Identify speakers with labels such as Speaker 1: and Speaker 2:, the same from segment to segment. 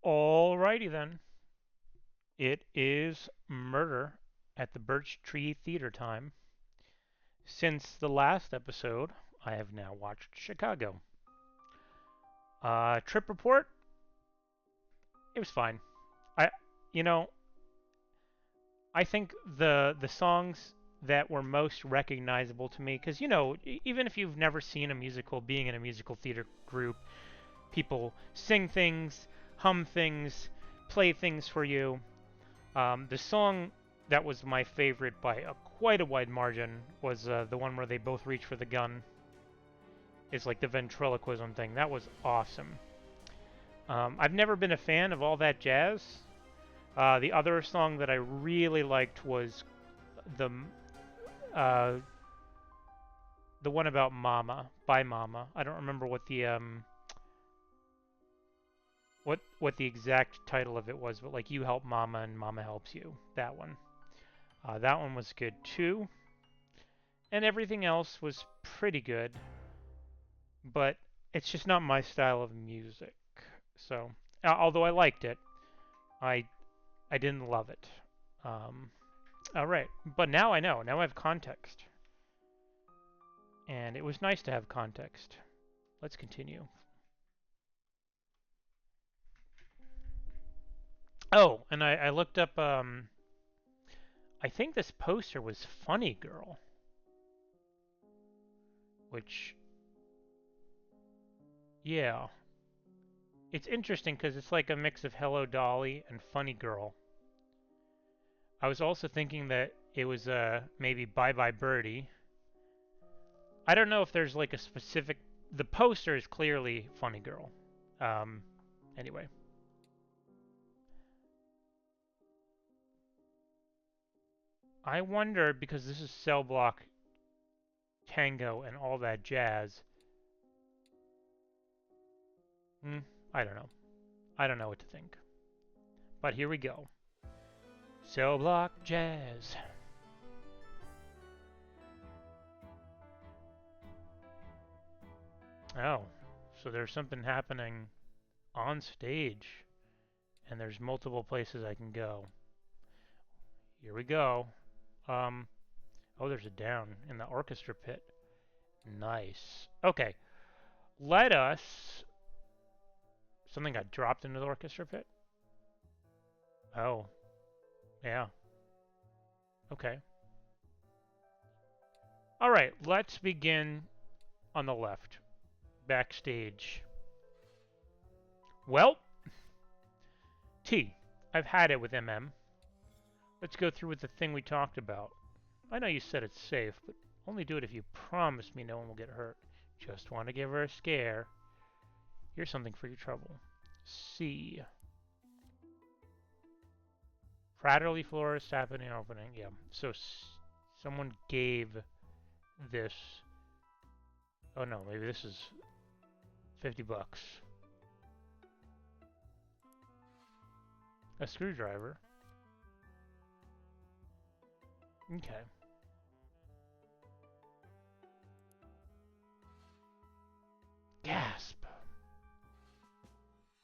Speaker 1: Alrighty then. It is Murder at the Birch Tree Theater time. Since the last episode, I have now watched Chicago. Trip report, it was fine. I, you know, I think the songs that were most recognizable to me, because even if you've never seen a musical, being in a musical theater group, people sing things, hum things, play things for you. The song that was my favorite by quite a wide margin was the one where they both reach for the gun. It's like the ventriloquism thing. That was awesome. I've never been a fan of all that jazz. The other song that I really liked was the uh, the one about Mama by Mama. I don't remember what the exact title of it was, but like you help Mama and Mama helps you. That one. That one was good too. And everything else was pretty good, but it's just not my style of music. So, although I liked it, I I didn't love it. Um, all right, but now I know. Now I have context, and it was nice to have context. Let's continue. Oh, and I looked up. I think this poster was Funny Girl, which yeah, it's interesting because it's like a mix of Hello Dolly and Funny Girl. I was also thinking that it was maybe Bye Bye Birdie. I don't know if there's like a specific. The poster is clearly Funny Girl. Um, anyway, I wonder because this is Cell Block Tango and all that jazz. Hmm, I don't know. I don't know what to think. But here we go. Cell Block Jazz. Oh, so there's something happening on stage, and there's multiple places I can go. Here we go. Um, oh, there's a down in the orchestra pit. Nice. Okay, let us. Something got dropped into the orchestra pit? Oh, yeah. Okay. Alright, let's begin on the left. Backstage. Well, T, I've had it with MM. Let's go through with the thing we talked about. I know you said it's safe, but only do it if you promise me no one will get hurt. Just want to give her a scare. Here's something for your trouble. C. Fratterly florist happening opening. Yeah. So someone gave this. Oh no, maybe this is $50. A screwdriver. Okay. Gasp.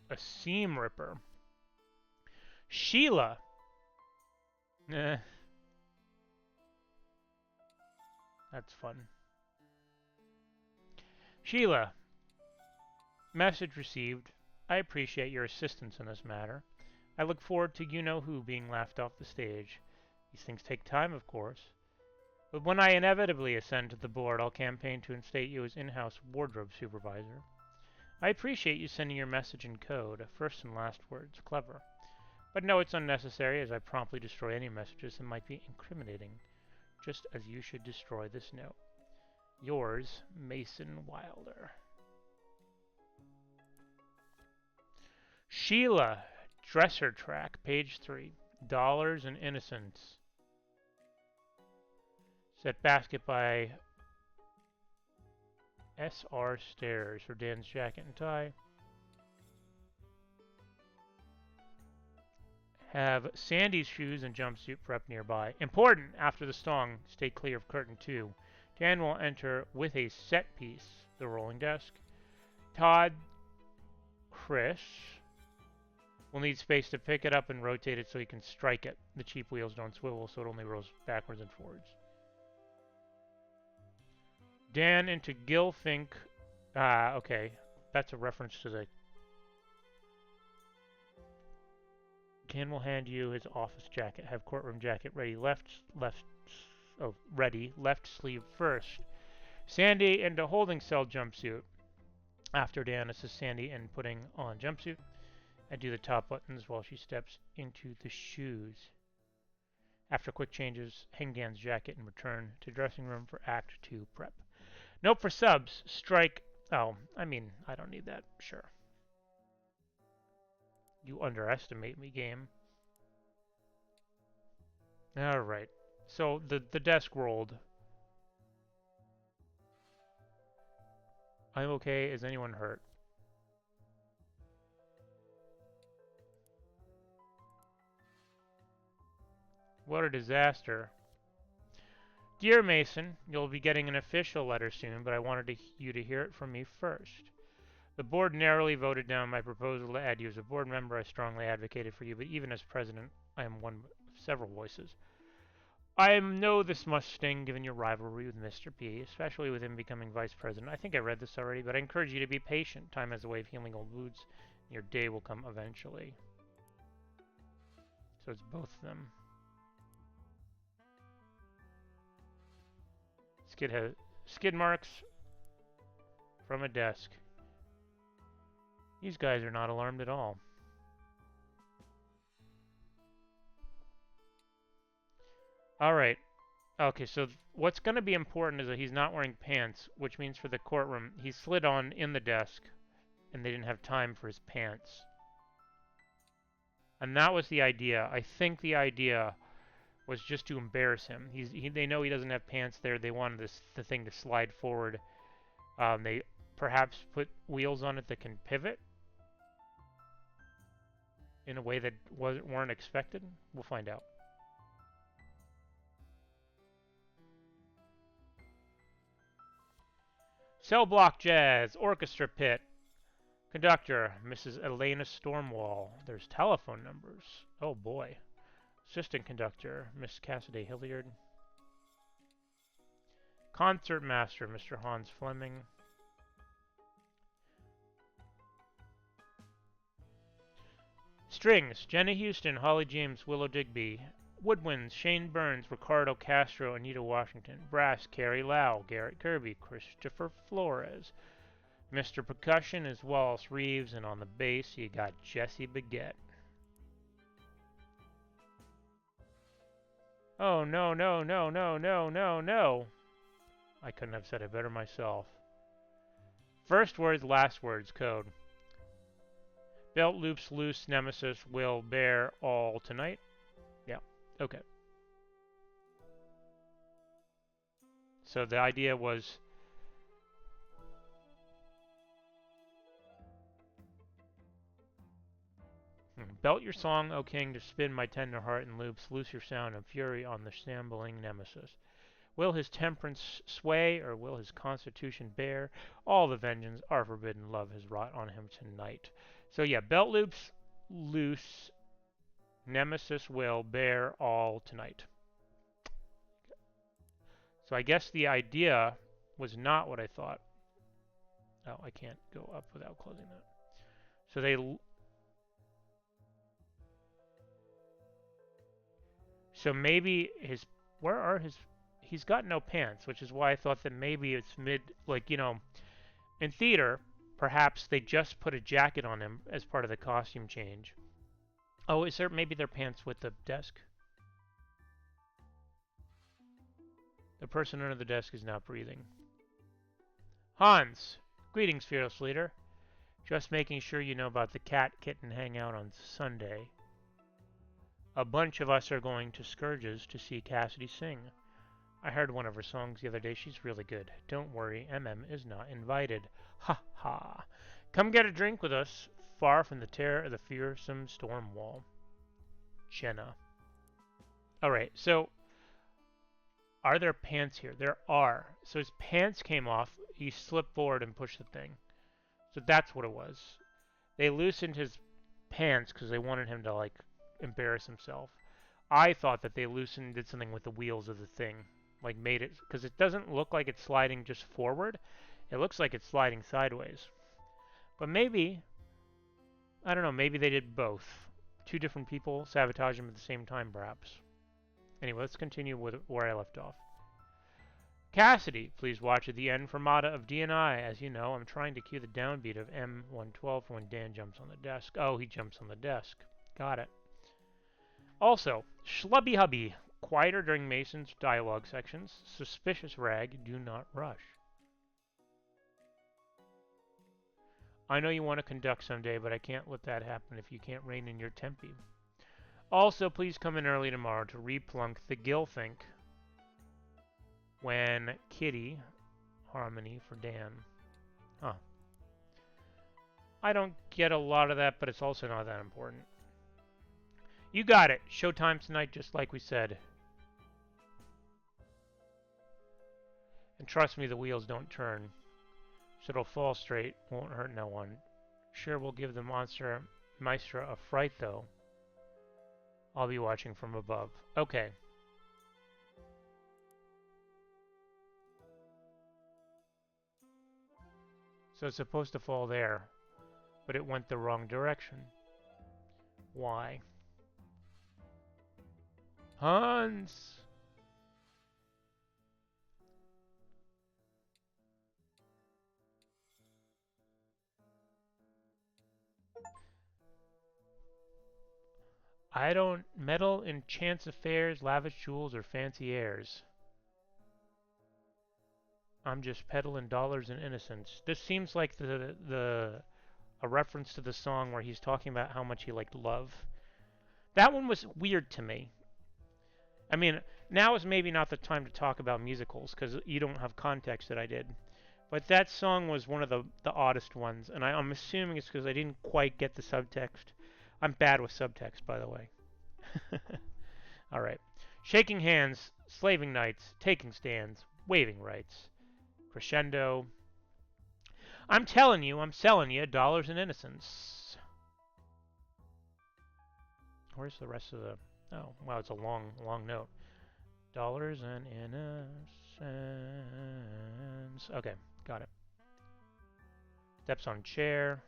Speaker 1: A seam ripper. Sheila. Eh, that's fun. Sheila. Message received. I appreciate your assistance in this matter. I look forward to you-know-who being laughed off the stage. These things take time, of course. But when I inevitably ascend to the board, I'll campaign to instate you as in-house wardrobe supervisor. I appreciate you sending your message in code, first and last words, clever. But no, it's unnecessary, as I promptly destroy any messages that might be incriminating, just as you should destroy this note. Yours, Mason Wilder. Sheila, Dresser Track, page 3. Dollars and Innocence. Set basket by S.R. Stairs for Dan's jacket and tie. Have Sandy's shoes and jumpsuit prep nearby. Important! After the song, stay clear of curtain 2. Dan will enter with a set piece, the rolling desk. Todd, Chris, We'll need space to pick it up and rotate it so he can strike it. The cheap wheels don't swivel, so it only rolls backwards and forwards. Dan into Gilfink. Ah, okay. That's a reference to the... Dan will hand you his office jacket. Have courtroom jacket ready. Ready. Left sleeve first. Sandy into holding cell jumpsuit. After Dan assists Sandy in putting on jumpsuit, I do the top buttons while she steps into the shoes. After quick changes, hang Dan's jacket and return to dressing room for Act 2 prep. Note for subs, strike... Oh, I mean, I don't need that. Sure. You underestimate me, game. Alright. So, the desk rolled. I'm okay. Is anyone hurt? What a disaster. Dear Mason, you'll be getting an official letter soon, but I wanted you to hear it from me first. The board narrowly voted down my proposal to add you as a board member. I strongly advocated for you, but even as president, I am one of several voices. I know this must sting given your rivalry with Mr. P, especially with him becoming vice president. I think I read this already, but I encourage you to be patient. Time has a way of healing old wounds, and your day will come eventually. So it's both of them. Skid has skid marks from a desk. These guys are not alarmed at all. Alright. Okay, so what's going to be important is that he's not wearing pants, which means for the courtroom, he slid on in the desk, and they didn't have time for his pants. And that was the idea. I think the idea was just to embarrass him. They know he doesn't have pants there. They wanted the thing to slide forward. They perhaps put wheels on it that can pivot in a way that weren't expected. We'll find out. Cell block jazz, orchestra pit. Conductor, Mrs. Elena Stormwall. There's telephone numbers. Oh boy. Assistant conductor, Miss Cassidy Hilliard. Concert master, Mr. Hans Fleming. Strings, Jenna Houston, Holly James, Willow Digby. Woodwinds, Shane Burns, Ricardo Castro, Anita Washington. Brass, Carrie Lau, Garrett Kirby, Christopher Flores. Mr. Percussion is Wallace Reeves, and on the bass you got Jesse Baguette. Oh, no, no, no, no, no, no, no. I couldn't have said it better myself. First words, last words, code. Belt loops loose, Nemesis will bear all tonight. Yeah, okay. So the idea was... Belt your song, O king, to spin my tender heart in loops, loose your sound and fury on the shambling Nemesis. Will his temperance sway, or will his constitution bear? All the vengeance our forbidden love has wrought on him tonight. So yeah, belt loops loose, Nemesis will bear all tonight. So I guess the idea was not what I thought. Oh, I can't go up without closing that. So they... So maybe his... Where are his... He's got no pants, which is why I thought that maybe it's mid... Like, you know, in theater, perhaps they just put a jacket on him as part of the costume change. Oh, is there maybe their pants with the desk? The person under the desk is not breathing. Hans! Greetings, fearless leader. Just making sure you know about the cat kitten hangout on Sunday. A bunch of us are going to Scourge's to see Cassidy sing. I heard one of her songs the other day. She's really good. Don't worry, MM is not invited. Ha ha. Come get a drink with us, far from the terror of the fearsome storm wall. Jenna. Alright, so... Are there pants here? There are. So his pants came off. He slipped forward and pushed the thing. So that's what it was. They loosened his pants because they wanted him to like embarrass himself. I thought that they loosened did something with the wheels of the thing, like made it because it doesn't look like it's sliding just forward. It looks like it's sliding sideways. But maybe I don't know. Maybe they did both. Two different people sabotage him at the same time, perhaps. Anyway, let's continue with where I left off. Cassidy, please watch at the end for Mata of D&I. As you know, I'm trying to cue the downbeat of M112 for when Dan jumps on the desk. Oh, he jumps on the desk. Got it. Also, Schlubby Hubby, quieter during Mason's dialogue sections. Suspicious Rag, do not rush. I know you want to conduct someday, but I can't let that happen if you can't rein in your tempi. Also, please come in early tomorrow to replunk the Gilthink when Kitty, harmony for Dan. Huh. I don't get a lot of that, but it's also not that important. You got it. Showtime tonight, just like we said. And trust me, the wheels don't turn. So it'll fall straight. Won't hurt no one. Sure will give the monster Maestra a fright, though. I'll be watching from above. Okay. So it's supposed to fall there, but it went the wrong direction. Why? Hans! I don't meddle in chance affairs, lavish jewels, or fancy airs. I'm just peddling dollars and innocence. This seems like a reference to the song where he's talking about how much he liked love. That one was weird to me. I mean, now is maybe not the time to talk about musicals because you don't have context that I did. But that song was one of the oddest ones, and I'm assuming it's because I didn't quite get the subtext. I'm bad with subtext, by the way. All right. Shaking hands, slaving nights, taking stands, waving rights. Crescendo. I'm telling you, I'm selling you dollars and innocence. Where's the rest of the... Oh, wow, it's a long, long note. Dollars and innocence. Okay, got it. Steps on chair.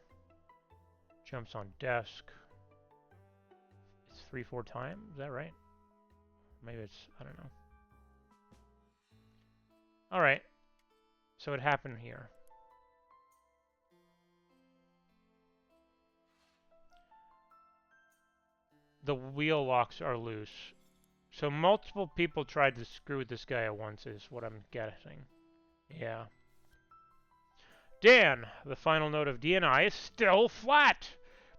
Speaker 1: Jumps on desk. It's 3-4 times, is that right? Maybe it's, I don't know. Alright, so it happened here. The wheel locks are loose. So multiple people tried to screw with this guy at once is what I'm guessing. Yeah. Dan, the final note of D&I is still flat.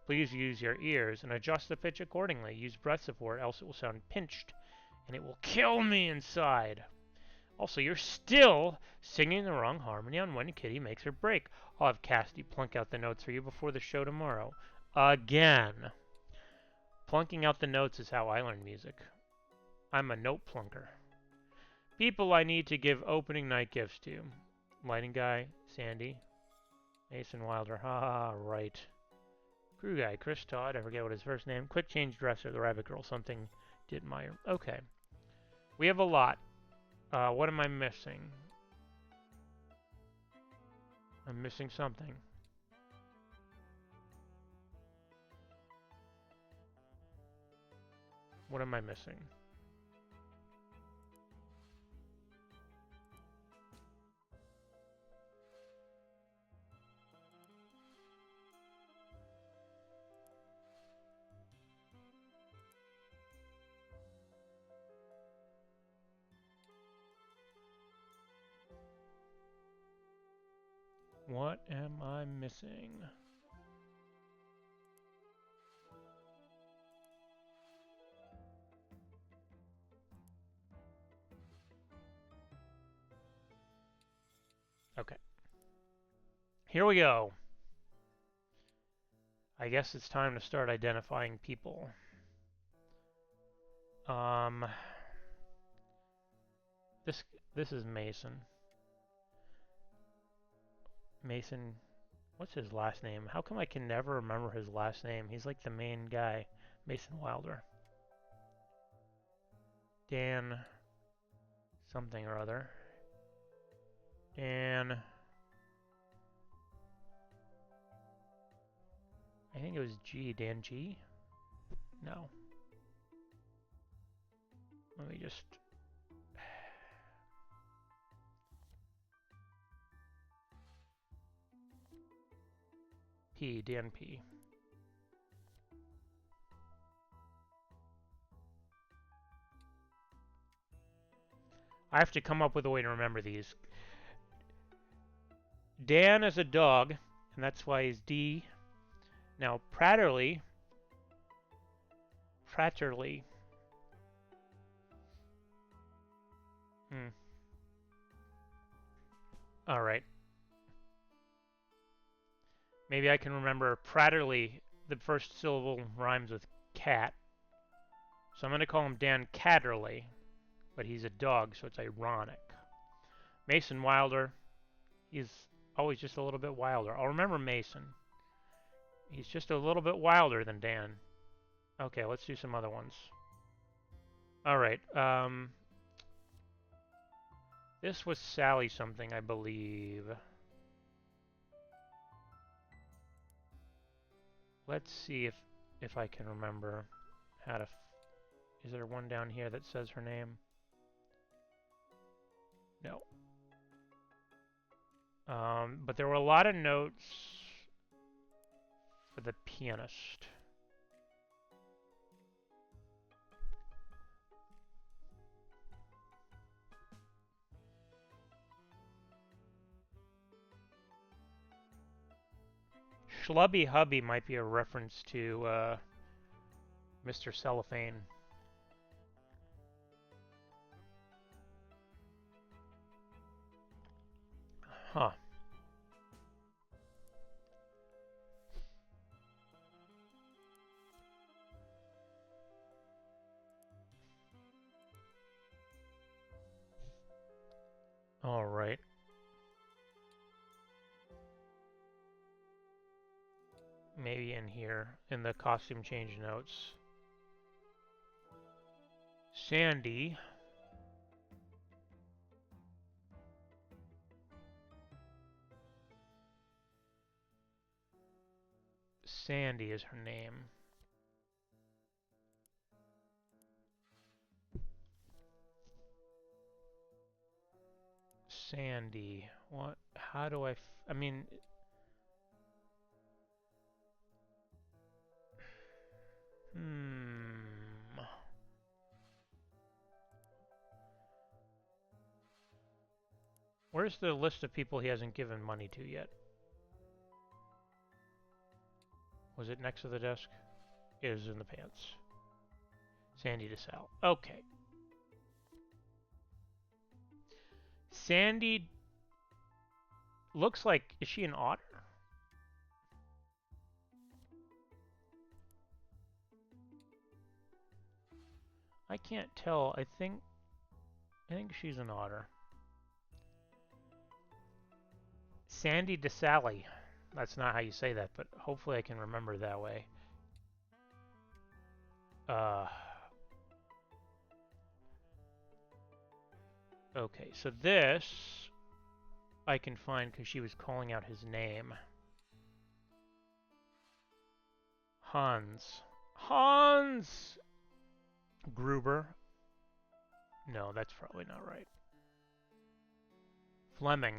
Speaker 1: Please use your ears and adjust the pitch accordingly. Use breath support, else it will sound pinched, and it will kill me inside. Also, you're still singing the wrong harmony on When Kitty Makes Her Break. I'll have Cassidy plunk out the notes for you before the show tomorrow. Again. Plunking out the notes is how I learn music. I'm a note plunker. People I need to give opening night gifts to. Lighting Guy, Sandy, Mason Wilder, haha, right. Crew Guy, Chris Todd, I forget what his first name. Quick Change Dresser, the Rabbit Girl, something Dittmeyer. Okay. We have a lot. What am I missing? I'm missing something. What am I missing? What am I missing? Okay. Here we go. I guess it's time to start identifying people. This is Mason. Mason What's his last name? How come I can never remember his last name? He's like the main guy. Mason Wilder. Dan something or other. Dan... I think it was G. Dan G? No. Let me just... P. Dan P. I have to come up with a way to remember these. Dan is a dog, and that's why he's D. Now, Pratterly. Alright. Maybe I can remember Pratterly. The first syllable rhymes with cat. So I'm going to call him Dan Catterley. But he's a dog, so it's ironic. Mason Wilder. He's always just a little bit wilder. I'll remember Mason. He's just a little bit wilder than Dan. Okay, let's do some other ones. Alright, this was Sally something, I believe. Let's see if I can remember how to... Is there one down here that says her name? No. But there were a lot of notes for the pianist. Schlubby Hubby might be a reference to Mr. Cellophane. Huh. All right. Maybe in here, in the costume change notes. Sandy. Sandy is her name. Sandy. What? How do I mean... Where's the list of people he hasn't given money to yet? Was it next to the desk? It is in the pants. Sandy DeSalle. Okay. Sandy looks like... Is she an otter? I can't tell. I think she's an otter. Sandy DeSalle. That's not how you say that, but hopefully I can remember that way. Okay, so this I can find because she was calling out his name. Hans Gruber. No, that's probably not right. Fleming.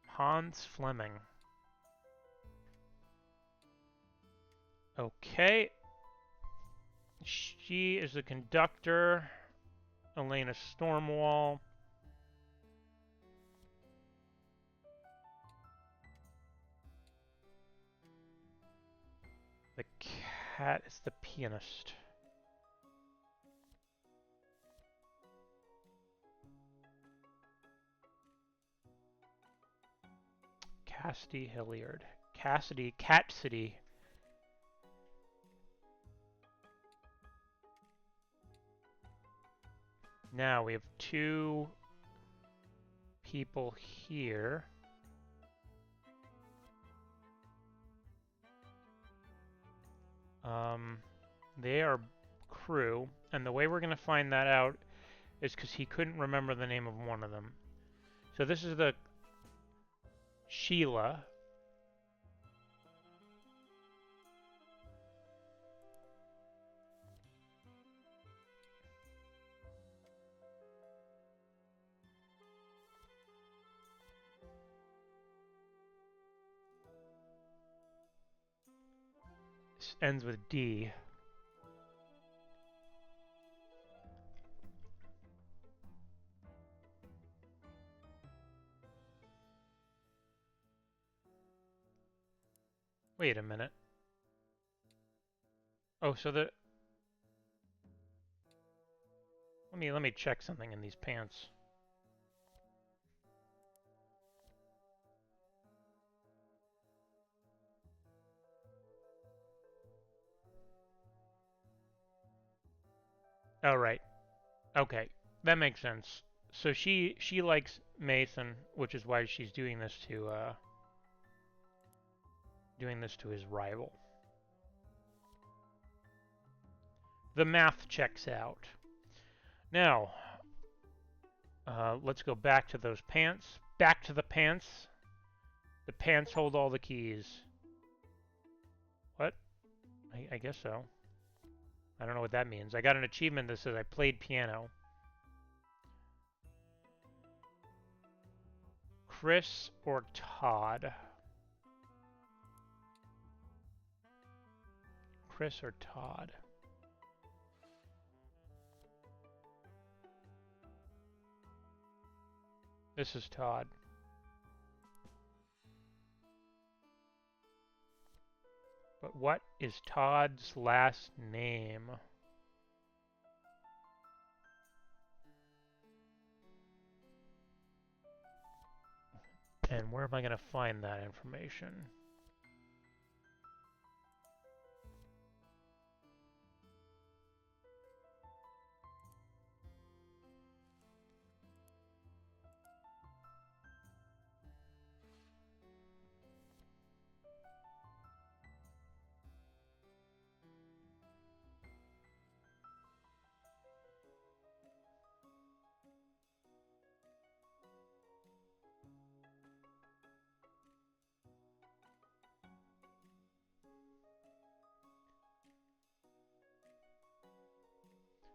Speaker 1: Hans Fleming. Okay. She is the conductor. Elena Stormwall. The cat is the pianist. Cassidy Hilliard. Cassidy. Now we have two people here. They are crew, and the way we're going to find that out is because he couldn't remember the name of one of them. So this is the Sheila. This ends with D. Wait a minute. Oh, so the... Let me check something in these pants. Oh, right. Okay. That makes sense. So she likes Mason, which is why she's doing this to his rival. The math checks out. Now, let's go back to those pants. Back to the pants. The pants hold all the keys. What? I guess so. I don't know what that means. I got an achievement that says I played piano. Chris or Todd? Chris or Todd? This is Todd. But what is Todd's last name? And where am I going to find that information?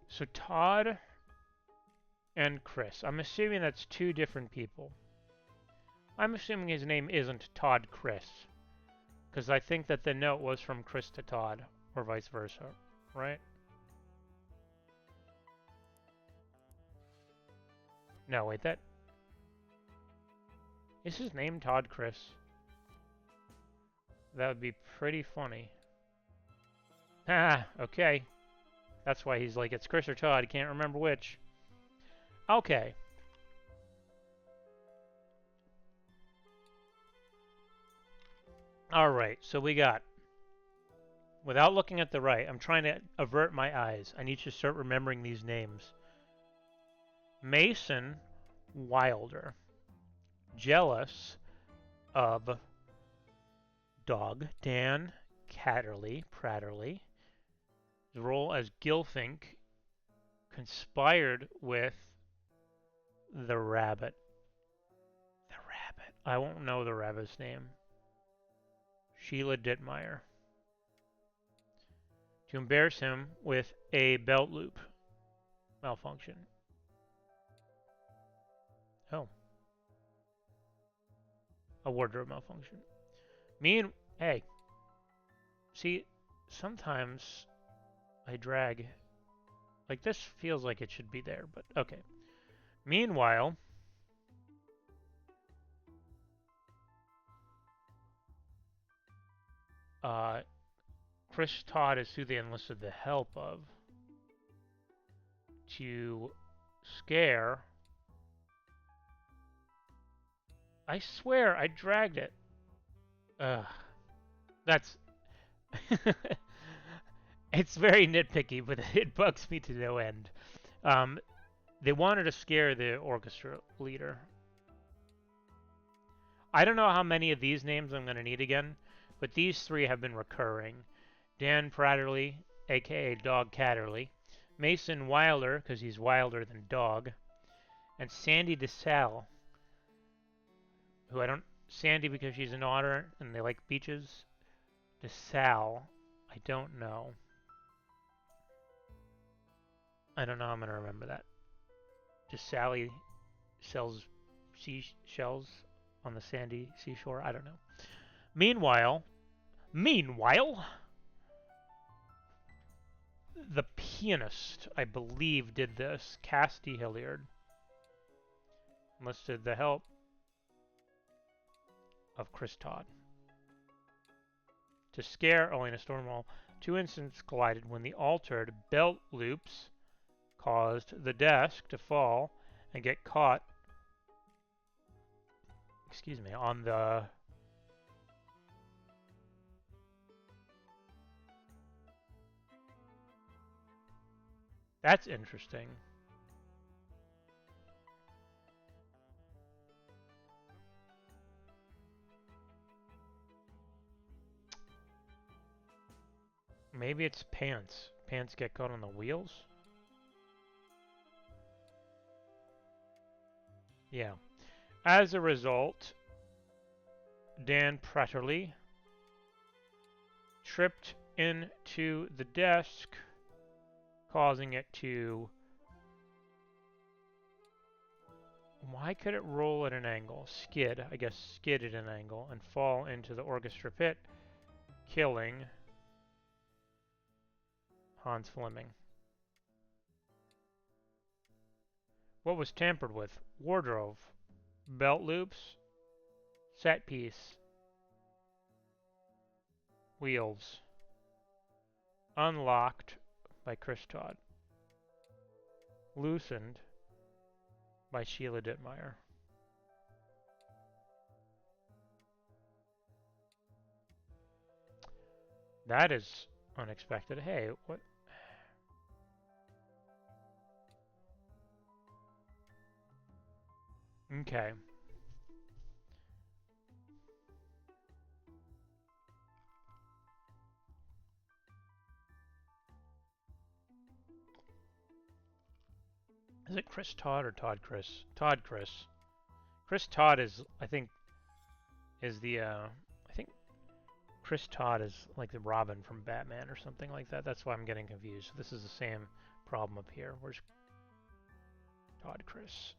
Speaker 1: So Todd and Chris. I'm assuming that's two different people. I'm assuming his name isn't Todd Chris. Because I think that the note was from Chris to Todd, or vice versa, right? No, wait, that... Is his name Todd Chris? That would be pretty funny. Ah, okay. That's why he's like, it's Chris or Todd, he can't remember which. Okay. Alright, so we got... Without looking at the right, I'm trying to avert my eyes. I need to start remembering these names. Mason Wilder. Jealous of Dog Dan Pratterly. His role as Gilfink conspired with the rabbit. The rabbit. I won't know the rabbit's name. Sheila Dittmeyer. To embarrass him with a belt loop malfunction. Oh. A wardrobe malfunction. Hey. See, sometimes I drag. Like, this feels like it should be there, but okay. Meanwhile, Chris Todd is who they enlisted the help of to scare. I swear I dragged it. That's... It's very nitpicky, but it bugs me to no end. They wanted to scare the orchestra leader. I don't know how many of these names I'm going to need again, but these three have been recurring. Dan Pratterly, aka Dog Catterly, Mason Wilder, because he's wilder than dog, and Sandy DeSalle, who I don't... Sandy because she's an otter and they like beaches. DeSalle, I don't know. I don't know how I'm going to remember that. DeSalle sells seashells on the sandy seashore. I don't know. Meanwhile, the pianist, I believe, did this. Cassidy Hilliard enlisted the help of Chris Todd. To scare Elena Stormwall, two incidents collided when the altered belt loops caused the desk to fall and get caught, on the... That's interesting. Maybe it's pants. Pants get caught on the wheels? Yeah. As a result, Dan Pratterly tripped into the desk, causing it to... Why could it roll at an angle? Skid, I guess skid at an angle, and fall into the orchestra pit, killing Hans Fleming. What was tampered with? Wardrobe, belt loops, set piece, wheels. Unlocked by Chris Todd. Loosened by Sheila Dittmeyer. That is unexpected. Hey, what? Okay. Is it Chris Todd or Todd Chris? Todd Chris. Chris Todd is, I think, is the, I think Chris Todd is like the Robin from Batman or something like that. That's why I'm getting confused. This is the same problem up here. Where's Todd Chris?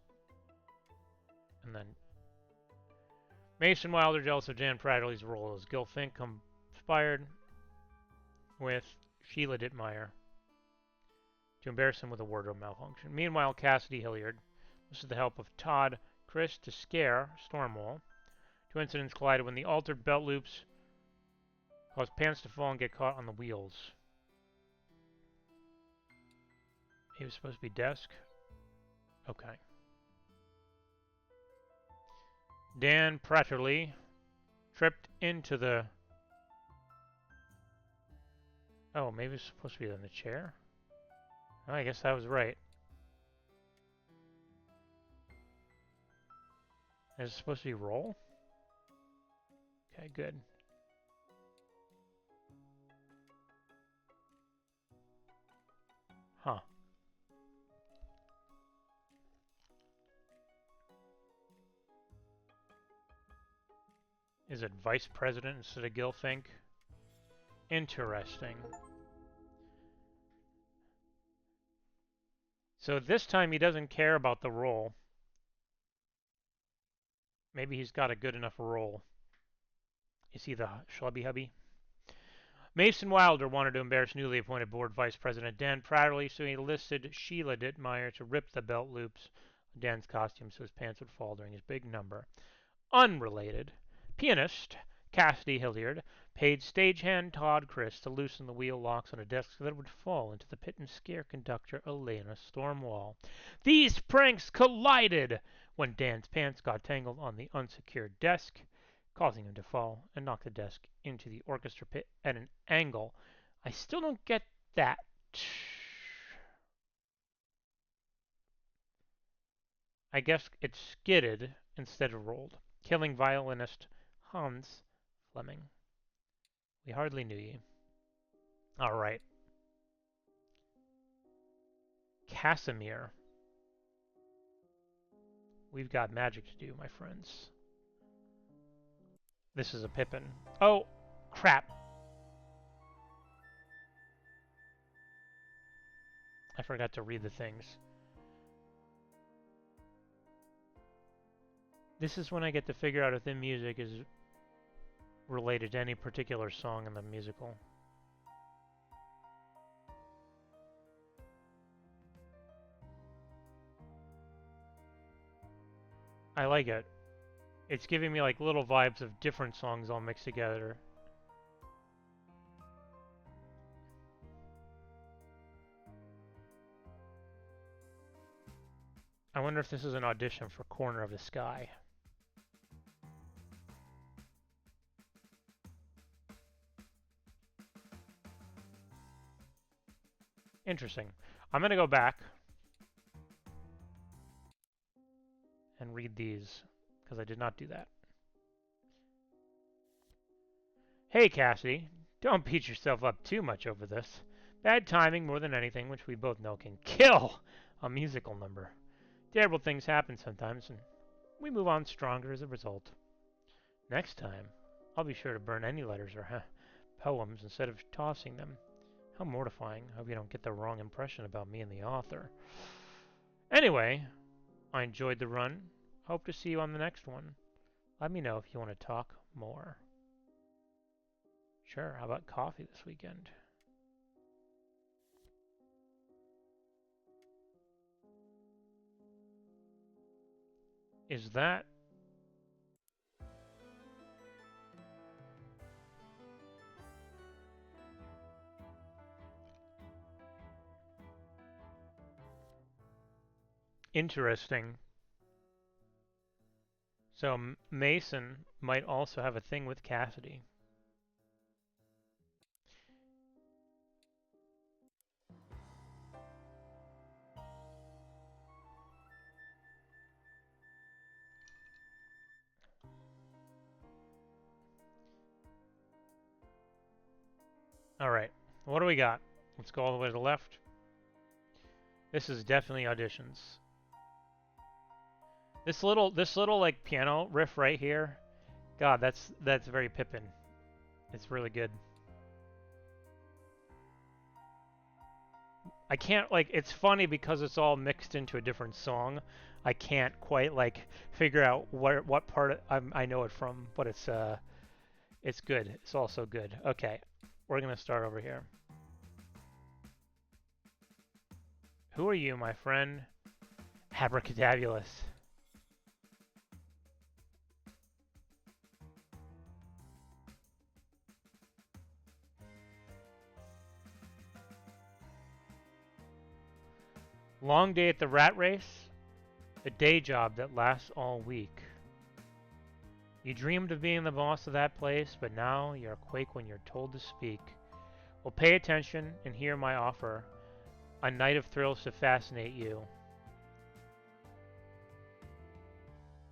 Speaker 1: And then Mason Wilder, jealous of Jan Pratterly's role as Gil Fink, conspired with Sheila Dittmeyer to embarrass him with a wardrobe malfunction. Meanwhile, Cassidy Hilliard, with the help of Todd Chris to scare Stormwall. Two incidents collided when the altered belt loops caused pants to fall and get caught on the wheels. He was supposed to be desk? Okay. Dan Pratterly tripped into the... Oh, maybe it's supposed to be in the chair? Oh, I guess I was right. Is it supposed to be roll? Okay, good. Huh. Is it vice president instead of Gil Fink? Interesting. So this time he doesn't care about the roll. Maybe he's got a good enough roll. Is he the schlubby hubby? Mason Wilder wanted to embarrass newly appointed board vice president Dan Pratterly, so he enlisted Sheila Dittmeyer to rip the belt loops of Dan's costume so his pants would fall during his big number. Unrelated, pianist Cassidy Hilliard paid stagehand Todd Chris to loosen the wheel locks on a desk so that it would fall into the pit and scare conductor Elena Stormwall. These pranks collided when Dan's pants got tangled on the unsecured desk, causing him to fall and knock the desk into the orchestra pit at an angle. I still don't get that. I guess it skidded instead of rolled. killing violinist Hans Fleming. We hardly knew ye. All right. Casimir. We've got magic to do, my friends. This is a Pippin. Oh, crap. I forgot to read the things. This is when I get to figure out if the music is related to any particular song in the musical. I like it. It's giving me like little vibes of different songs all mixed together. I wonder if this is an audition for Corner of the Sky. Interesting. I'm going to go back and read these, because I did not do that. Hey, Cassidy. Don't beat yourself up too much over this. Bad timing more than anything, which we both know can kill a musical number. Terrible things happen sometimes, and we move on stronger as a result. Next time, I'll be sure to burn any letters or poems instead of tossing them. How mortifying. Hope you don't get the wrong impression about me and the author. Anyway, I enjoyed the run. Hope to see you on the next one. Let me know if you want to talk more. Sure, how about coffee this weekend? Is that... interesting. So Mason might also have a thing with Cassidy. Alright, what do we got? Let's go all the way to the left. This is definitely auditions. This little like piano riff right here, God, that's very Pippin. It's really good. I can't like it's funny because it's all mixed into a different song. I can't quite like figure out what part I know it from, but it's good. It's also good. Okay, we're gonna start over here. Who are you, my friend? Abracadabulous. Long day at the rat race? A day job that lasts all week. You dreamed of being the boss of that place, but now you're a quake when you're told to speak. Well, pay attention and hear my offer. A night of thrills to fascinate you.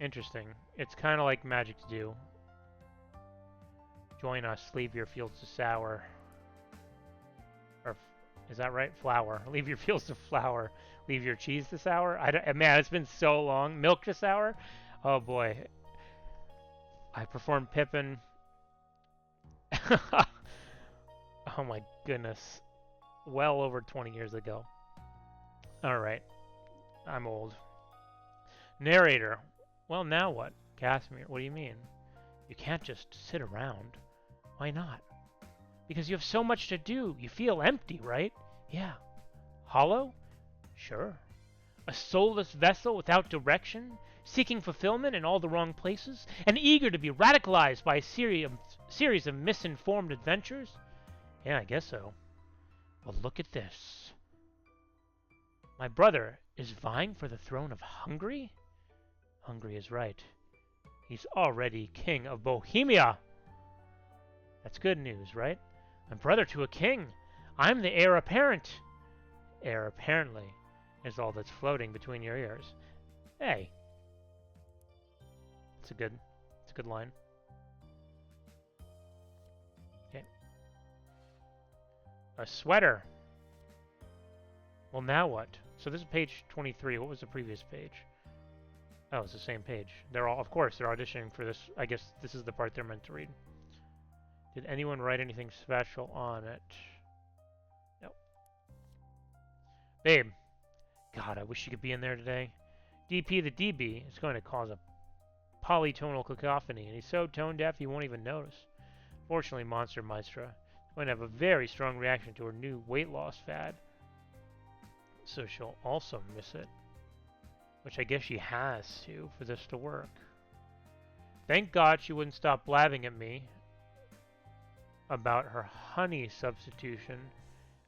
Speaker 1: Interesting. It's kind of like Magic to Do. Join us, leave your fields to sour. Or, is that right? Flour. Leave your fields to flour. Leave your cheese to sour? Man, it's been so long. Milk to sour? Oh boy. I performed Pippin. Oh my goodness. Well over 20 years ago. Alright. I'm old. Narrator. Well, now what? Casimir, what do you mean? You can't just sit around. Why not? Because you have so much to do. You feel empty, right? Yeah. Hollow? Sure. A soulless vessel without direction, seeking fulfillment in all the wrong places, and eager to be radicalized by a series of misinformed adventures? Yeah, I guess so. Well, look at this. My brother is vying for the throne of Hungary? Hungary is right. He's already king of Bohemia. That's good news, right? I'm brother to a king. I'm the heir apparent. Heir apparently is all that's floating between your ears. Hey. That's a good... good line. Okay. A sweater. Well, now what? So this is page 23. What was the previous page? Oh, it's the same page. They're all, of course, they're auditioning for this. I guess this is the part they're meant to read. Did anyone write anything special on it? No. Babe. God, I wish you could be in there today. DP the DB is going to cause a polytonal cacophony, and he's so tone deaf he won't even notice. Fortunately, Monster Maestra is going to have a very strong reaction to her new weight loss fad, so she'll also miss it. Which I guess she has to for this to work. Thank God she wouldn't stop blabbing at me about her honey substitution,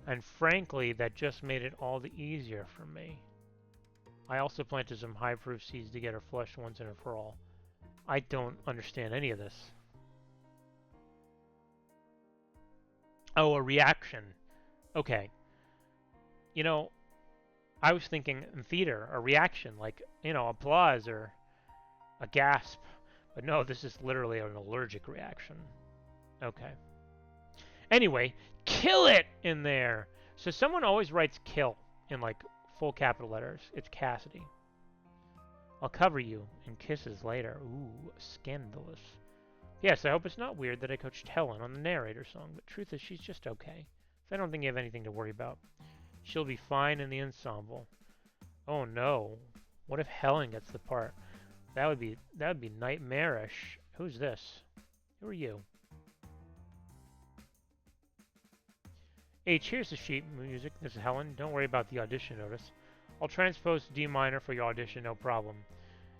Speaker 1: and frankly, that just made it all the easier for me. I also planted some high-proof seeds to get her flushed once and for all. I don't understand any of this. Oh, a reaction. Okay. You know, I was thinking in theater, a reaction, like, you know, applause or a gasp. But no, this is literally an allergic reaction. Okay. Anyway, kill it in there. So someone always writes kill in like full capital letters. It's Cassidy. I'll cover you in kisses later. Ooh, scandalous. Yes, I hope it's not weird that I coached Helen on the narrator song, but truth is she's just okay. So I don't think you have anything to worry about. She'll be fine in the ensemble. Oh no. What if Helen gets the part? That would be nightmarish. Who's this? Who are you? H, here's the sheet music. This is Helen. Don't worry about the audition notice. I'll transpose to D minor for your audition, no problem.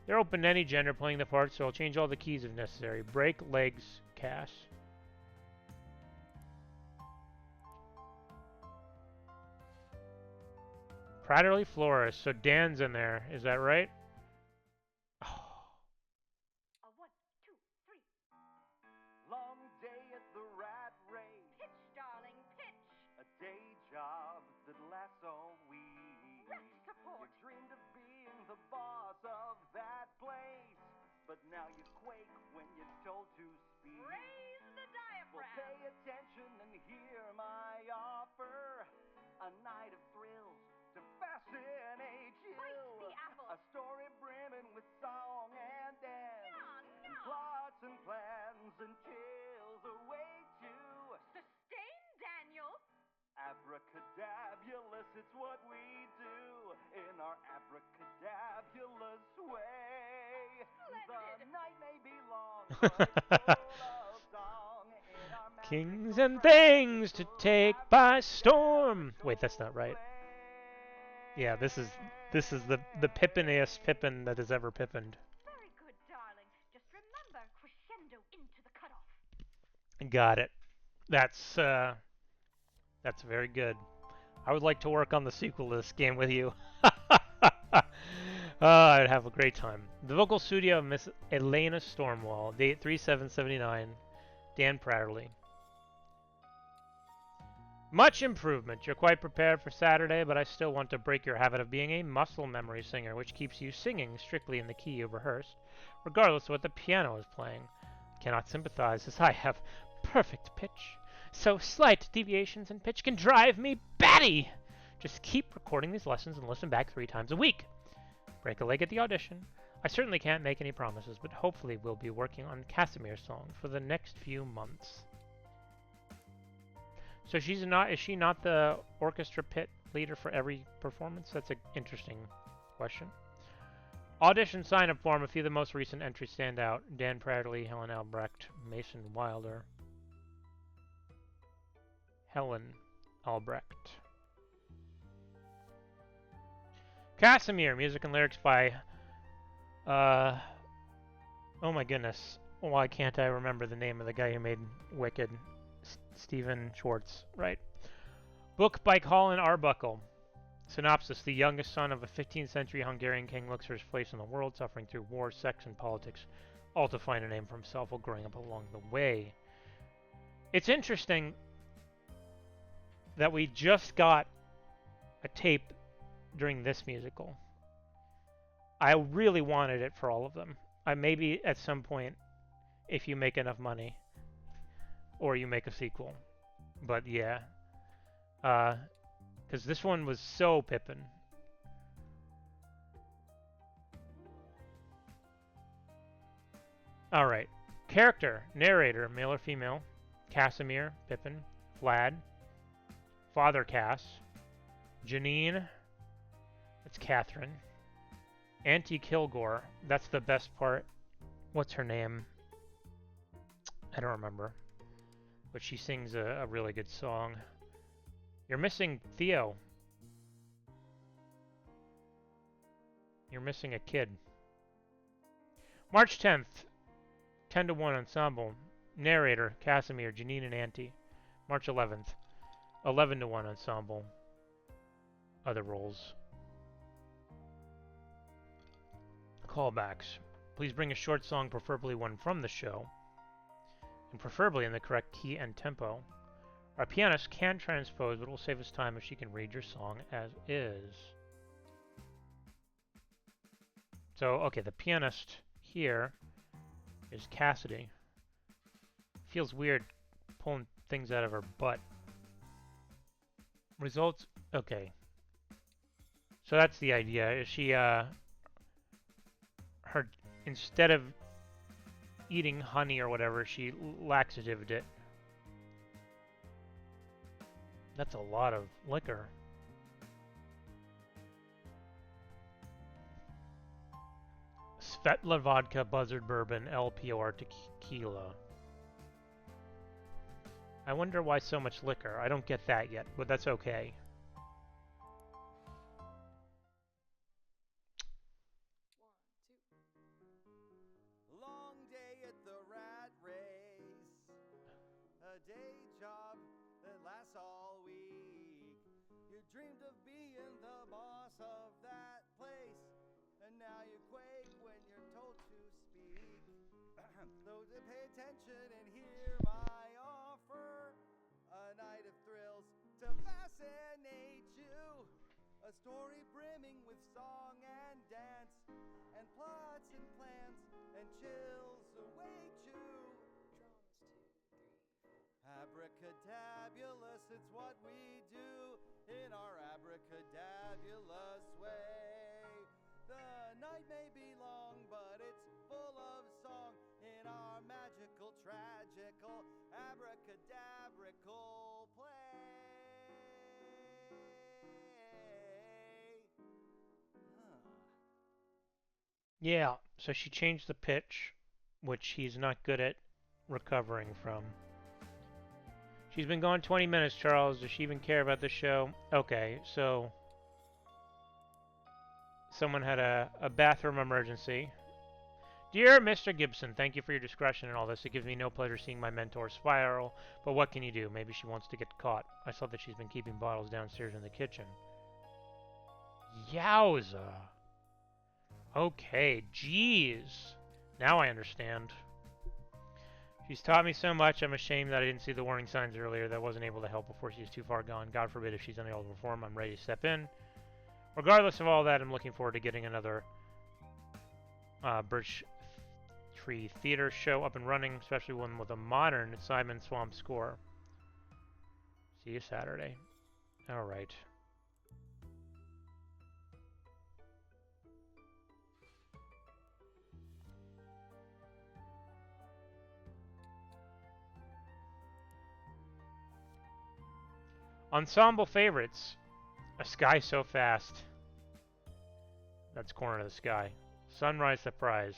Speaker 1: They're open to any gender playing the part, so I'll change all the keys if necessary. Break, legs, Cass. Pratterly Florist. So Dan's in there. Is that right? Oh.
Speaker 2: A 1, 2, 3. Long day at the rat race. Pitch, darling, pitch. A day job that lasts all week. Rack support. You dreamed of being the boss of that place, but now you quake when you're told to speak. Raise the diaphragm. Well, pay attention and hear my offer. A night of thrills to fascinate you. Bite the apple. A story brimming with song and dance. No. Plots and plans and chills await you. Sustain, Daniel. Abracadabulous, it's what we do in our abracadabulous way. Splendid. The night may be long, but it's full of song in our
Speaker 1: Kings and things to take by storm. Wait, that's not right. Yeah, this is the Pippiniest Pippin that has ever Pippined.
Speaker 2: Very good, darling. Just remember crescendo into the cutoff.
Speaker 1: Got it. That's very good. I would like to work on the sequel to this game with you. I'd have a great time. The vocal studio of Miss Elena Stormwall, date 3/7/79, Dan Pratterly. Much improvement. You're quite prepared for Saturday, but I still want to break your habit of being a muscle memory singer, which keeps you singing strictly in the key you've rehearsed, regardless of what the piano is playing. I cannot sympathize, as I have perfect pitch. So slight deviations in pitch can drive me batty. Just keep recording these lessons and listen back 3 times a week. Break a leg at the audition. I certainly can't make any promises, but hopefully we'll be working on Casimir's song for the next few months. So is she not the orchestra pit leader for every performance? That's an interesting question. Audition sign-up form. A few of the most recent entries stand out. Dan Pratterly, Helen Albrecht, Mason Wilder. Helen Albrecht. Casimir, music and lyrics by oh my goodness. Why can't I remember the name of the guy who made Wicked? Stephen Schwartz, right. Book by Colin Arbuckle. Synopsis. The youngest son of a 15th century Hungarian king looks for his place in the world, suffering through war, sex, and politics, all to find a name for himself while growing up along the way. It's interesting that we just got a tape during this musical. I really wanted it for all of them. I maybe at some point if you make enough money or you make a sequel. But yeah, because this one was so Pippin. All right, character, narrator, male or female, Casimir, Pippin, Vlad, Father Cass, Janine, that's Catherine, Auntie Kilgore, that's the best part. What's her name? I don't remember. But she sings a really good song. You're missing Theo. You're missing a kid. March 10th, 10 to 1 ensemble. Narrator, Casimir, Janine, and Auntie. March 11th, 11 to 1 ensemble. Other roles. Callbacks. Please bring a short song, preferably one from the show, and preferably in the correct key and tempo. Our pianist can transpose, but it will save us time if she can read your song as is. So, okay, the pianist here is Cassidy. Feels weird pulling things out of her butt. Results, okay. So that's the idea. Is she, instead of eating honey or whatever, she laxatived it. That's a lot of liquor. Svetla vodka, buzzard bourbon, LPR tequila. I wonder why so much liquor. I don't get that yet, but that's okay.
Speaker 2: Long day at the rat race. A day job that lasts all week. You dreamed of being the boss of that place, and now you quake when you're told to speak. So to pay attention and hear my offer. A night of thrills to fascinate you. A story brimming with song and dance, and plots and plans, and chills await you. Abracadabulous, it's what we do in our abracadabulous way. The night may be long, but it's full of song in our magical, tragical, abracadabrical play.
Speaker 1: Yeah, so she changed the pitch, which he's not good at recovering from. She's been gone 20 minutes, Charles. Does she even care about the show? Okay, so someone had a bathroom emergency. Dear Mr. Gibson, thank you for your discretion and all this. It gives me no pleasure seeing my mentor spiral, but what can you do? Maybe she wants to get caught. I saw that she's been keeping bottles downstairs in the kitchen. Yowza. Okay, jeez. Now I understand. She's taught me so much, I'm ashamed that I didn't see the warning signs earlier, that I wasn't able to help before she's too far gone. God forbid if she's unable to perform, I'm ready to step in. Regardless of all that, I'm looking forward to getting another Birch Tree Theater show up and running, especially one with a modern Simon Swamp score. See you Saturday. Alright. Ensemble favorites. A sky so fast. That's corner of the sky. Sunrise surprise.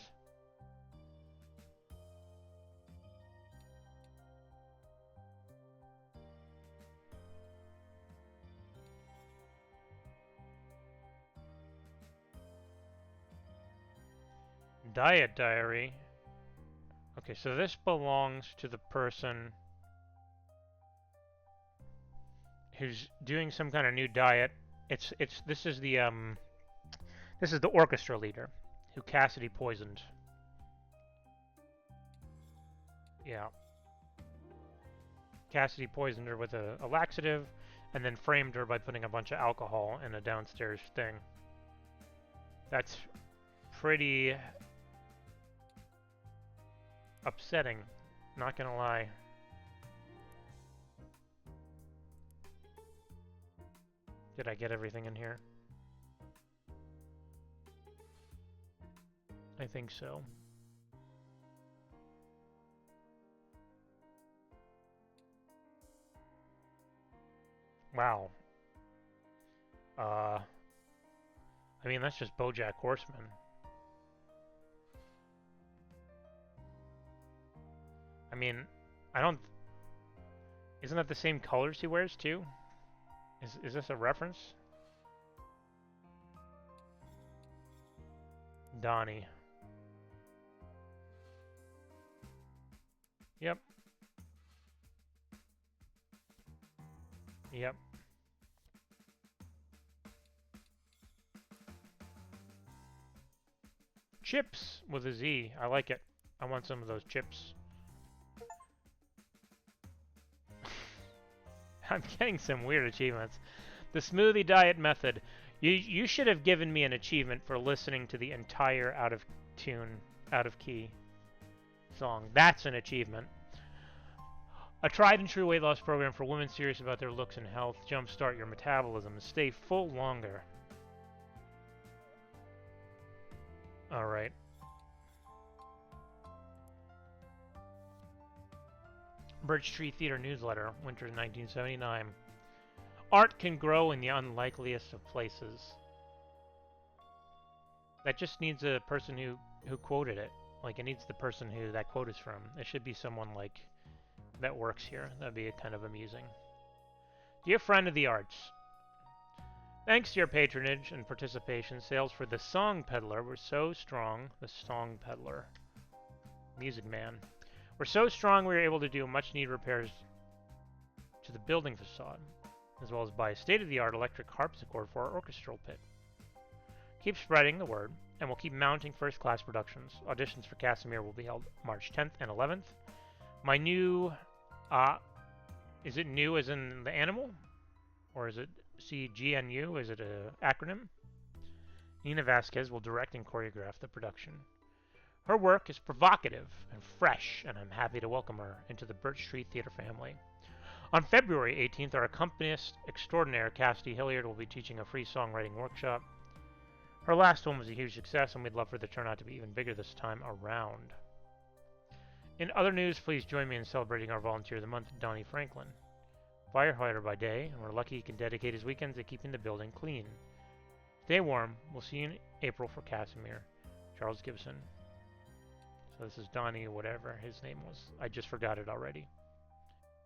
Speaker 1: Diet diary. Okay, so this belongs to the person who's doing some kind of new diet. This is the orchestra leader who Cassidy poisoned. Yeah. Cassidy poisoned her with a laxative and then framed her by putting a bunch of alcohol in a downstairs thing. That's pretty upsetting. Not gonna lie. Did I get everything in here? I think so. Wow. I mean, that's just BoJack Horseman. I mean, I don't... Isn't that the same colors he wears, too? Is this a reference? Donnie. Yep. Yep. Chips with a Z. I like it. I want some of those chips. I'm getting some weird achievements. The smoothie diet method. You should have given me an achievement for listening to the entire out of tune, out of key song. That's an achievement. A tried and true weight loss program for women serious about their looks and health. Jumpstart your metabolism and stay full longer. Alright. Birch Tree Theater Newsletter, winter 1979. Art can grow in the unlikeliest of places. That just needs a person who quoted it. Like, it needs the person who that quote is from. It should be someone, like, that works here. That'd be kind of amusing. Dear friend of the arts, thanks to your patronage and participation, sales for The Song Peddler were so strong. The Song Peddler. Music Man. Were so strong we were able to do much needed repairs to the building facade, as well as buy a state-of-the-art electric harpsichord for our orchestral pit. Keep spreading the word, and we'll keep mounting first-class productions. Auditions for Casimir will be held March 10th and 11th. My new, is it new as in the animal? Or is it CGNU? Is it an acronym? Nina Vasquez will direct and choreograph the production. Her work is provocative and fresh, and I'm happy to welcome her into the Birch Street Theater family. On February 18th, our accompanist extraordinaire, Cassidy Hilliard, will be teaching a free songwriting workshop. Her last one was a huge success, and we'd love for the turnout to be even bigger this time around. In other news, please join me in celebrating our Volunteer of the Month, Donnie Franklin. Firefighter by day, and we're lucky he can dedicate his weekends to keeping the building clean. Stay warm. We'll see you in April for Casimir. Charles Gibson. So this is Donnie, whatever his name was. I just forgot it already.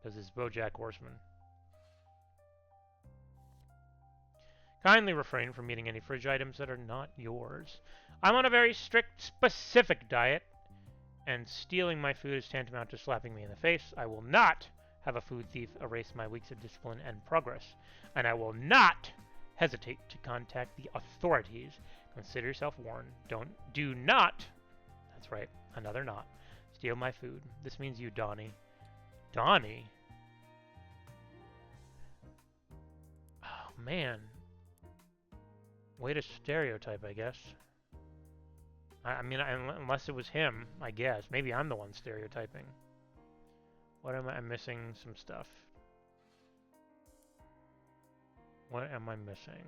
Speaker 1: Because it's BoJack Horseman. Kindly refrain from eating any fridge items that are not yours. I'm on a very strict, specific diet, and stealing my food is tantamount to slapping me in the face. I will not have a food thief erase my weeks of discipline and progress, and I will not hesitate to contact the authorities. Consider yourself warned. Do not, that's right, another not, steal my food. This means you, Donnie. Donnie? Oh, man. Way to stereotype, I guess. I mean, unless it was him, I guess. Maybe I'm the one stereotyping. What am I missing? Some stuff. What am I missing?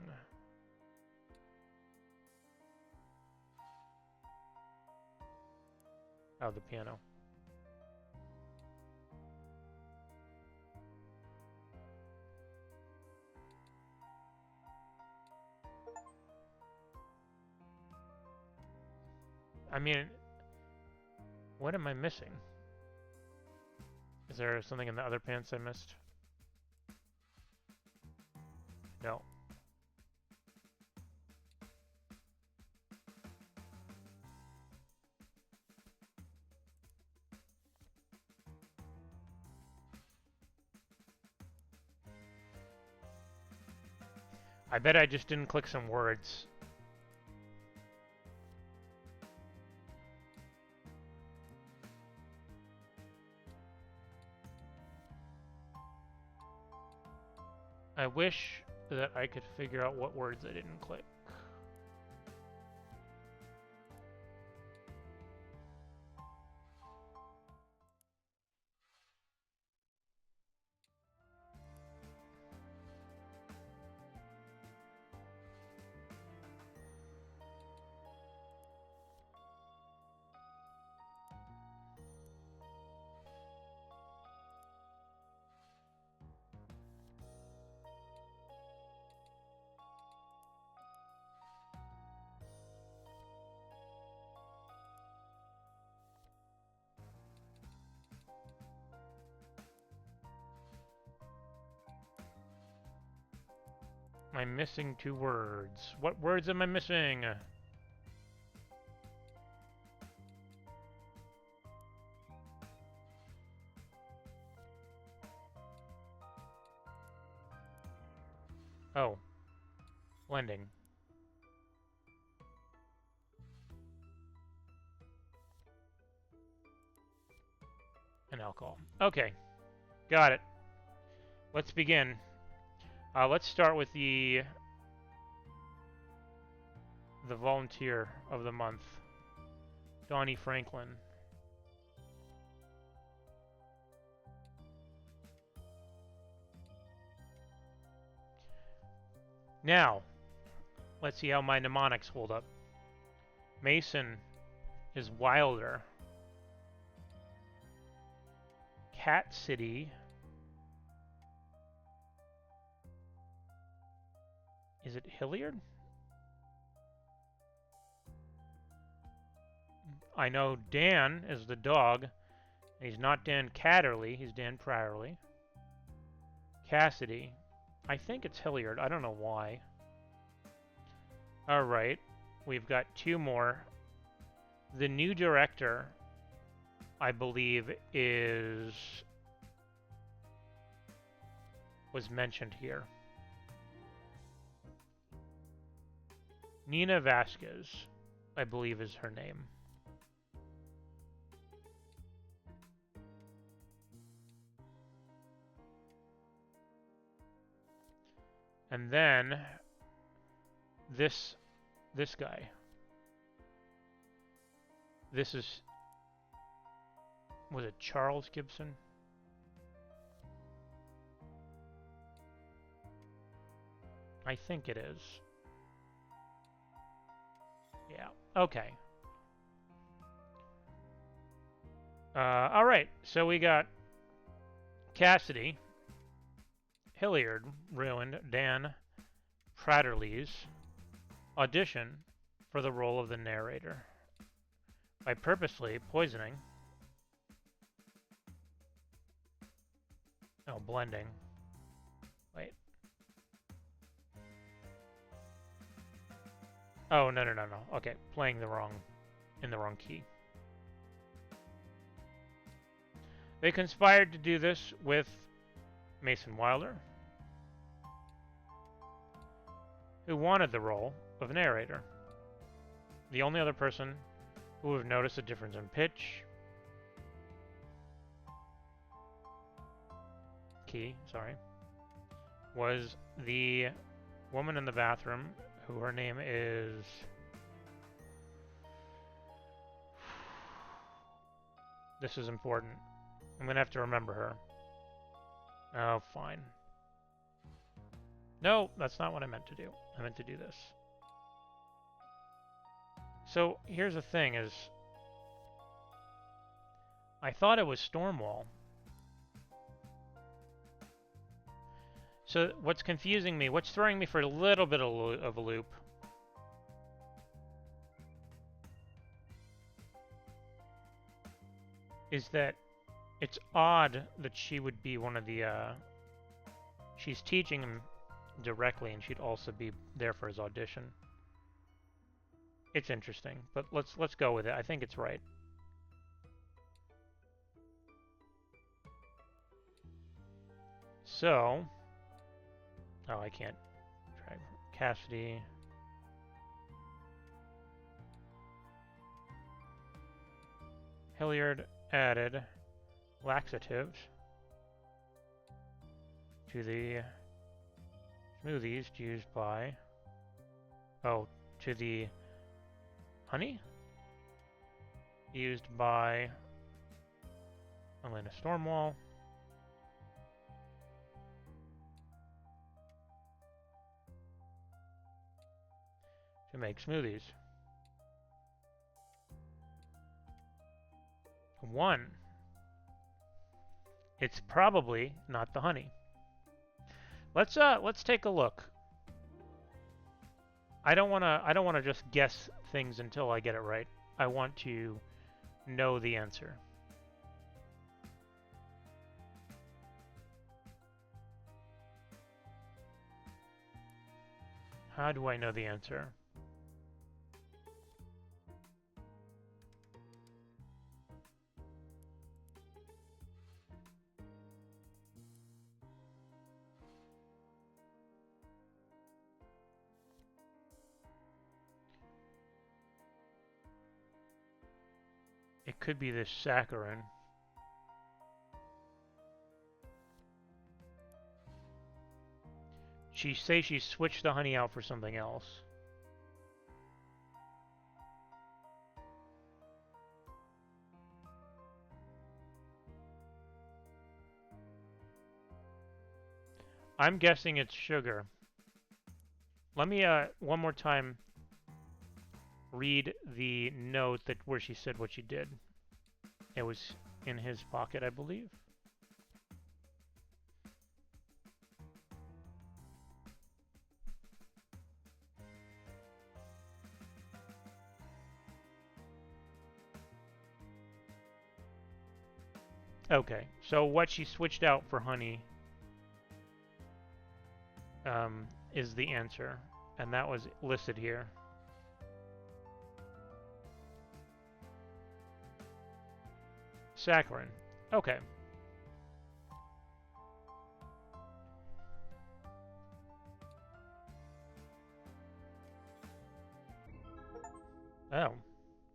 Speaker 1: Oh, the piano. I mean, what am I missing? Is there something in the other pants I missed? No. I bet I just didn't click some words. I wish that I could figure out what words I didn't click. I'm missing 2 words. What words am I missing? Oh, blending. And alcohol. Okay, got it. Let's begin. Let's start with the volunteer of the month, Donnie Franklin. Now, let's see how my mnemonics hold up. Mason is Wilder. Cat City is it Hilliard? I know Dan is the dog. He's not Dan Catterley, he's Dan Pryorley. Cassidy. I think it's Hilliard. I don't know why. Alright. We've got 2 more. The new director, I believe, was mentioned here. Nina Vasquez, I believe, is her name. And then this guy. This is, was it Charles Gibson? I think it is. Yeah, okay. Alright, so we got Cassidy, Hilliard ruined Dan Pratterly's audition for the role of the narrator by purposely poisoning. Oh, blending. Wait. Oh, no. Okay, playing in the wrong key. They conspired to do this with Mason Wilder, who wanted the role of narrator. The only other person who would have noticed a difference in pitch, was the woman in the bathroom, who her name is... This is important. I'm gonna have to remember her. Oh, fine. No, that's not what I meant to do. I meant to do this. So, here's the thing is... I thought it was Stormwall. So, what's confusing me, what's throwing me for a little bit of a loop... is that it's odd that she would be one of the, she's teaching him directly, and she'd also be there for his audition. It's interesting, but let's go with it. I think it's right. So, oh, I can't try Cassidy. Hilliard added laxatives to the smoothies used by, to the honey used by Elena Stormwall. To make smoothies. 1. It's probably not the honey. Let's take a look. I don't wanna just guess things until I get it right. I want to know the answer. How do I know the answer? It could be this saccharin. She say she switched the honey out for something else. I'm guessing it's sugar. Let me one more time read the note that where she said what she did. It was in his pocket, I believe. Okay, so what she switched out for honey is the answer, and that was listed here. Saccharin. Okay. Oh,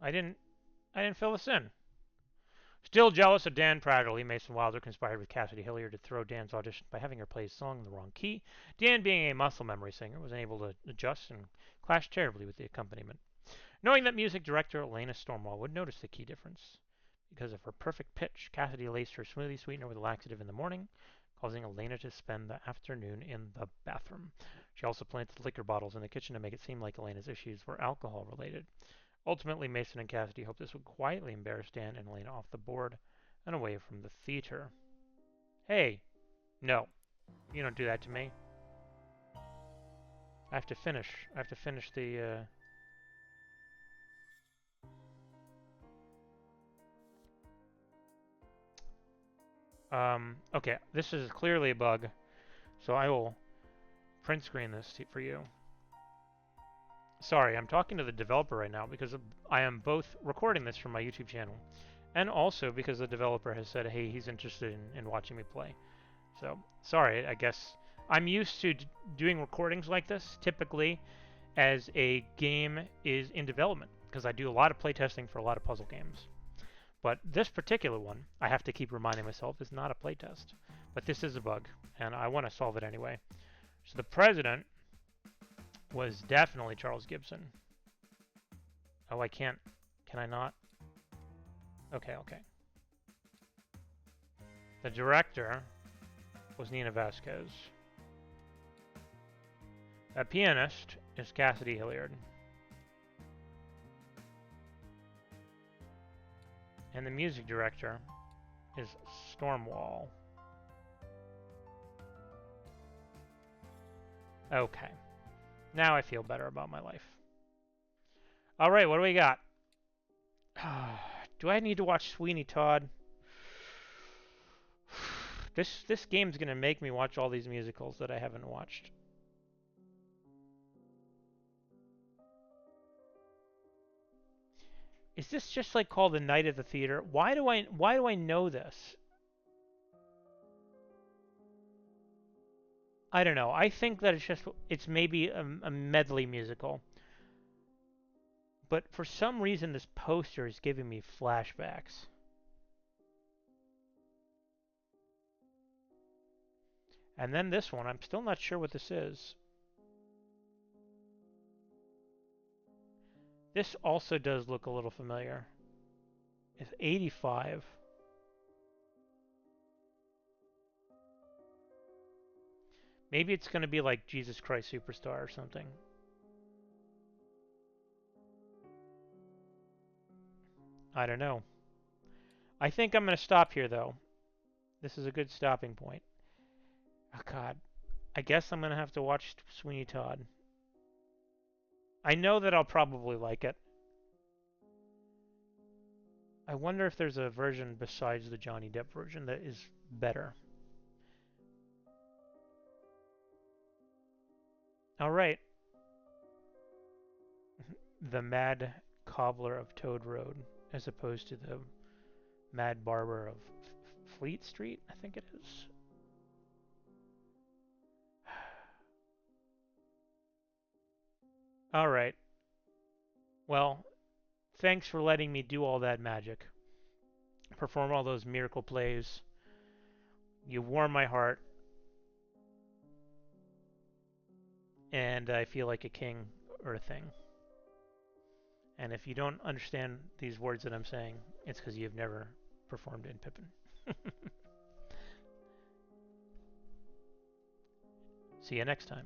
Speaker 1: I didn't fill this in. Still jealous of Dan Prattley, Mason Wilder conspired with Cassidy Hilliard to throw Dan's audition by having her play his song in the wrong key. Dan, being a muscle memory singer, was unable to adjust and clashed terribly with the accompaniment. Knowing that music director Elena Stormwall would notice the key difference because of her perfect pitch, Cassidy laced her smoothie sweetener with a laxative in the morning, causing Elena to spend the afternoon in the bathroom. She also planted liquor bottles in the kitchen to make it seem like Elena's issues were alcohol related. Ultimately, Mason and Cassidy hoped this would quietly embarrass Dan and Elena off the board and away from the theater. Hey, no, you don't do that to me. I have to finish. I have to finish the. Okay, this is clearly a bug, so I will print screen this for you. Sorry, I'm talking to the developer right now because I am both recording this for my YouTube channel and also because the developer has said, hey, he's interested in watching me play. So, sorry, I guess I'm used to doing recordings like this typically as a game is in development because I do a lot of playtesting for a lot of puzzle games. But this particular one, I have to keep reminding myself, is not a playtest. But this is a bug, and I want to solve it anyway. So the president was definitely Charles Gibson. Oh, I can't. Can I not? Okay, okay. The director was Nina Vasquez. A pianist is Cassidy Hilliard. And the music director is Stormwall. Okay. Now I feel better about my life. Alright, what do we got? Do I need to watch Sweeney Todd? This game's gonna make me watch all these musicals that I haven't watched. Is this just like called The Night at the Theater? Why do I know this? I don't know. I think that it's maybe a medley musical. But for some reason this poster is giving me flashbacks. And then this one, I'm still not sure what this is. This also does look a little familiar. It's 85. Maybe it's going to be like Jesus Christ Superstar or something. I don't know. I think I'm going to stop here, though. This is a good stopping point. Oh, God. I guess I'm going to have to watch Sweeney Todd. I know that I'll probably like it. I wonder if there's a version besides the Johnny Depp version that is better. All right. the Mad Cobbler of Toad Road as opposed to the Mad Barber of Fleet Street, I think it is. All right. Well, thanks for letting me do all that magic, perform all those miracle plays. You warm my heart, and I feel like a king or a thing. And if you don't understand these words that I'm saying, it's because you've never performed in Pippin. See you next time.